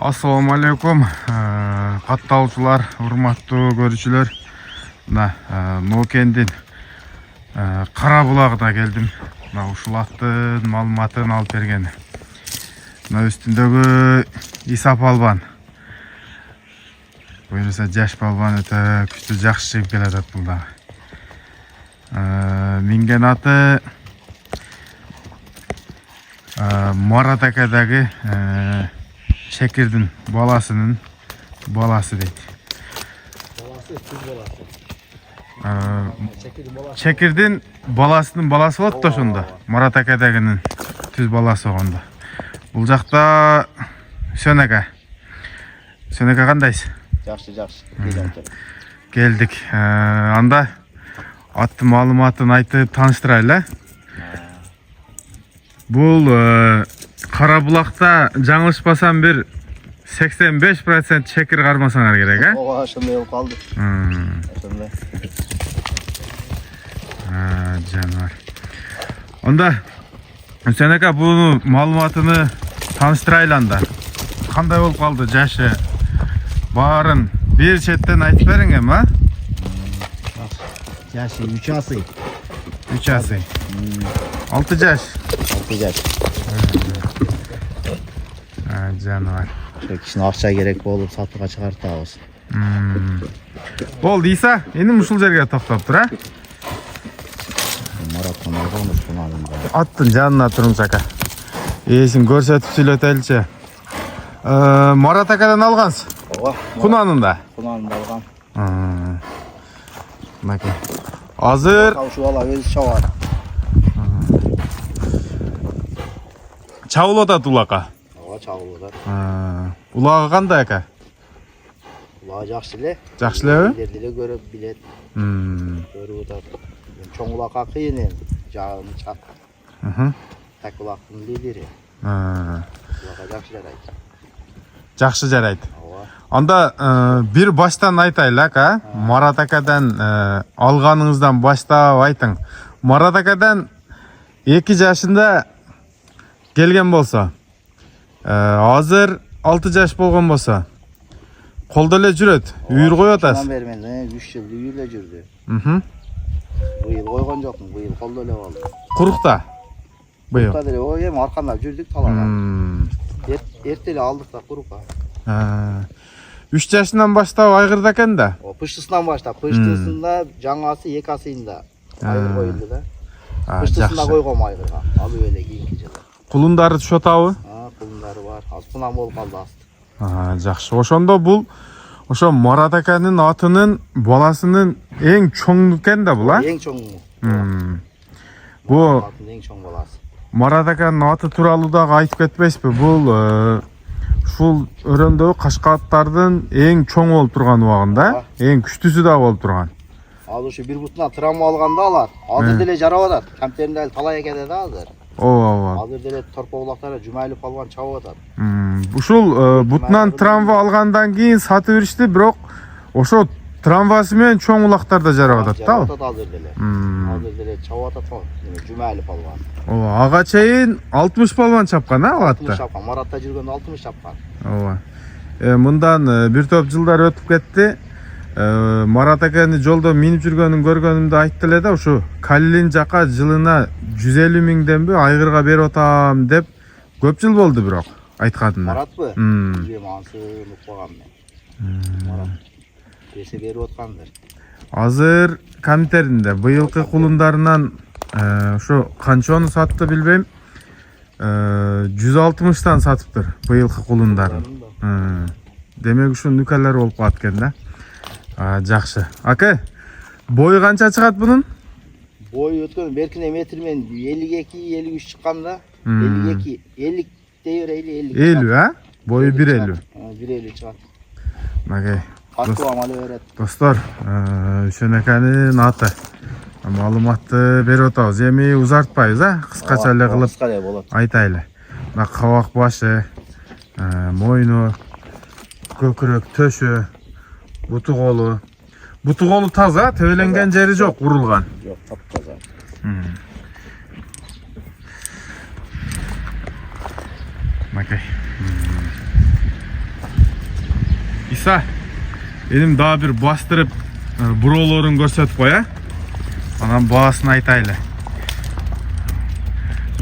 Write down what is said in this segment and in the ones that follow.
Assalamu alaikum. Катталчылар, урматтуу көрүүчүлөр. Мына Нокендин Кара булагына келдим. Мына ушул аттын маалыматын алып берген. Мына үстүндөгү Иса Палбан. Буюрса жаш палбан өтө күчтүү жакшы чыгып келатат бул дагы. Минген аты Маратакадагы Чекирдин баласынын баласы дейт. Чекирдин баласынын баласы болот да ошондо. Маратакадагынын түз баласы болгондо. Бул жакта Сөнөка. Сөнөка кандайсыз? Жакшы. Келдик. Анда аттын маалыматын айтып тааныштырайлы. Бул Кара булакта жаңылышпасам бир 85% чекир кармасаңар керек, а? Ооба, ошондой болуп калды. Ошондой. Жанар. Онда Сөнөка бул маалыматыны тааныштырайлы анда. Кандай болуп калды жашы? Барын бир четтен айтып бериң эми, а? Жашы 3 асый. 3 асый. 6 жаш. 6 жаш. Жанар. Кишине акча керек болуп сатууга чыгартабыз. Болду Иса, эми ушул жерге токтоп тур, а? Мараттан алганбыз кунанында. Аттын жанына туруңуз ака. Эсин көрсөтүп сүйлөтөлүчү. Маратакадан алгансыз? Ооба. Кунанында. Кунанында алгам. Мынакей. Азыр Ушул бала өзү чабат. чабылып атат улакка. Ооба, чабылып атат. Улагы кандай ака? Ула жакшы эле. Жакшы элеби? Элдерди көрүп билет. Көрүп атат. Чоң улакка кыйын эми. Жагын чак. Так улактын лидери. Улакка жакшы жарайт. Жакшы жарайт. Ооба. Анда бир баштан айтайлы ака. Маратакадан алганыңыздан баштап айтың. Маратакадан 2 жашында келген болсо, азыр 6 жаш болгон болсо, колдо эле жүрөт, үйүр коюп атасыз. Бери мен 3 жыл үйүрдө жүрдү. Быйыл койгон жокмун, быйыл колдо эле болду. Курукта. Быйыл. Курукта деле ой эми аркандап жүрдүк талага. Эрте эле алдык да курукка. 3 жашынан баштап айгырда экен да. Пыштысынан баштап, пыштысында жаңасы 2 асыйында айгыр коюлду да. Пыштысында койгом айгырга. Алып эле кийинки жылы. Кулундары түшүп атабы? Кулундары бар. Аз кунан болуп калды асты. Жакшы. Ошондо бул ошо Маратаканын атынын баласынын эң чоң экен да бул, а? Эң чоңу. Бул Эң чоң баласы. Маратаканын аты тууралуу дагы айтып кетпейсизби? Бул ушул өрөөндөгү кашкаттардын эң чоң болуп турган убагында, эң күчтүүсү да болуп турган. Ал ушу бир бутунан травма алганда алар. Азыр деле жарап атат. Камтеринде эле талай экеде да азыр. Ооба. Азыр деле торпо булактары Жумайлов палван чабып атат. Ушул бутунан травма алгандан кийин сатып беришти, бирок ошо травмасы менен чоң улактар да жарап атат да. Жарап атат азыр деле. Азыр деле чабып атат го. Жумайлов палван. Ооба, ага чейин 60 палван чапкан, а атта? 60 чапкан. Маратта жүргөндө 60 чапкан. Ооба. Мындан бир топ жылдар өтүп кетти. Маратаканы жолдо минип жүргөнүн көргөнүмдө айтты эле да, ушу Калилин жака жылына 150 миңденби айгырга берип атам деп көп жыл болду, бирок айтканына. Маратпы? Жем ансын укпагам мен. Марат берсе берип аткандыр. Азыр камтеринде быйылкы кулундарынан ошо канчаны сатты билбейм. 160тан сатыптыр быйылкы кулундарын. Демек ушу нүкалар болуп калат экен да. Жакшы. Ака, бою канча чыгат бунун? Бою өткөн беркине метр мен 52-53 чыкканда, 52, 50 дей берейли, 50. 50, а? Бою 1.50. 1.50 чыгат. Макей. Каттуу амалы берет. Достор, Сөнөканын аты. Маалыматты берип атабыз. Эми узартпайбыз, а? Кыскача эле кылып айтайлы. Мына кабак башы, мойну, көкүрөк, төшү, буту колу. Буту колу таза, тебеленген жери жок, урулган. Жок, таптаза. Макей. İsa, elim daha bir bastırıp burolorun görsötüp koya. Anam bağısını aytaylı.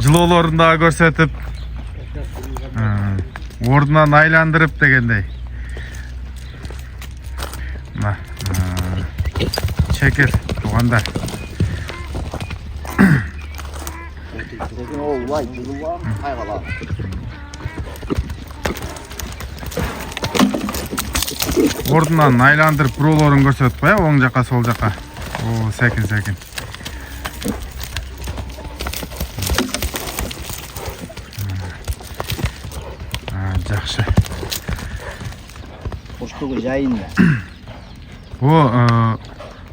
Жылоолорун daha görsötüp ordunan aylandırıp degендей. Çekir, туғандар. Olay, жылуан, кайгала. Ордунан айландырып буролорун көрсөтүп коя, оң жака, сол жака. О, секин. Жакшы. Коштогу жайын. О,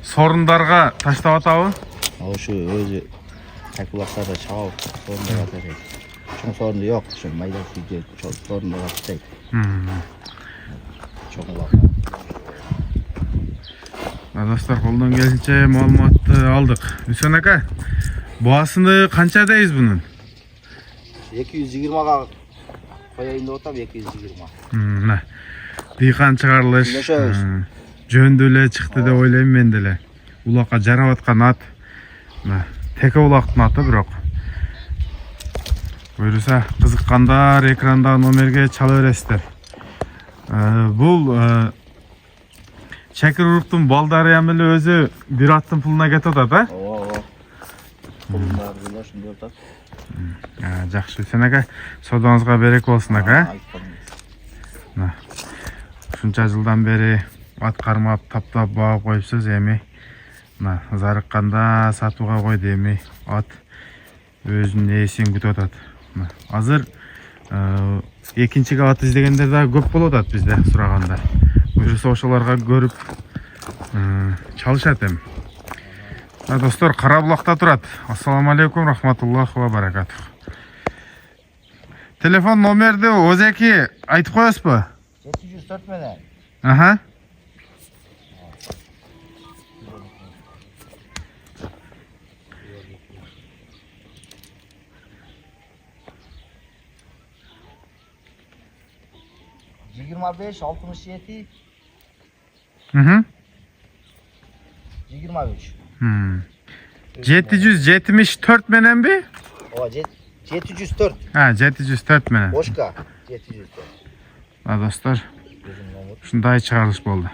сорундарга таштап атабы? Ошо өзү такулактарда чагып, сорундар атат. Чоң сорунду жок, ошо майда сүзгө сорундар атат. Чоңулак. Достор, колдон келишинче маалыматты алдык. Үсөн ака, баасыны канчадайбыз бунун? 220га коёюн деп атам, 220. Мына дыйкан чыгарылыш жөндүү эле чыкты деп ойлойм мен деле. Улакка жарап аткан ат. Мына теке улактын аты бирок. Буюрса кызыккандар экранда номерге чала бересиздер. Бул Чекир уруктун балдары эмеле өзү бир аттын пулуна кетип атат, а? Ооба. Пулундар деле ошондой атат. Жакшы, сен ака, содоңузга береке болсун ака. Ушунча жылдан бери ат кармап, таптап багып коюпсуз, эми зарыкканда сатууга койду, эми ат өзүнүн ээсин күтүп атат. Азыр экинчиге ат издегендер да көп болуп атат бизде сурагандар. Буюрса ошолорго көрүп чалышат эми. Достор, Карабулакта турат. Ассаламу алейкум, рахматуллахи ва баракатух. Телефон номерди өзеки айтып коесузбу? 704 менен. Аха. Yigirma beş, 67, 23. 774 менен би? Ооба, 704. 704 менен. Бошка, 704. Достор, ушундай чыгарылыш болду.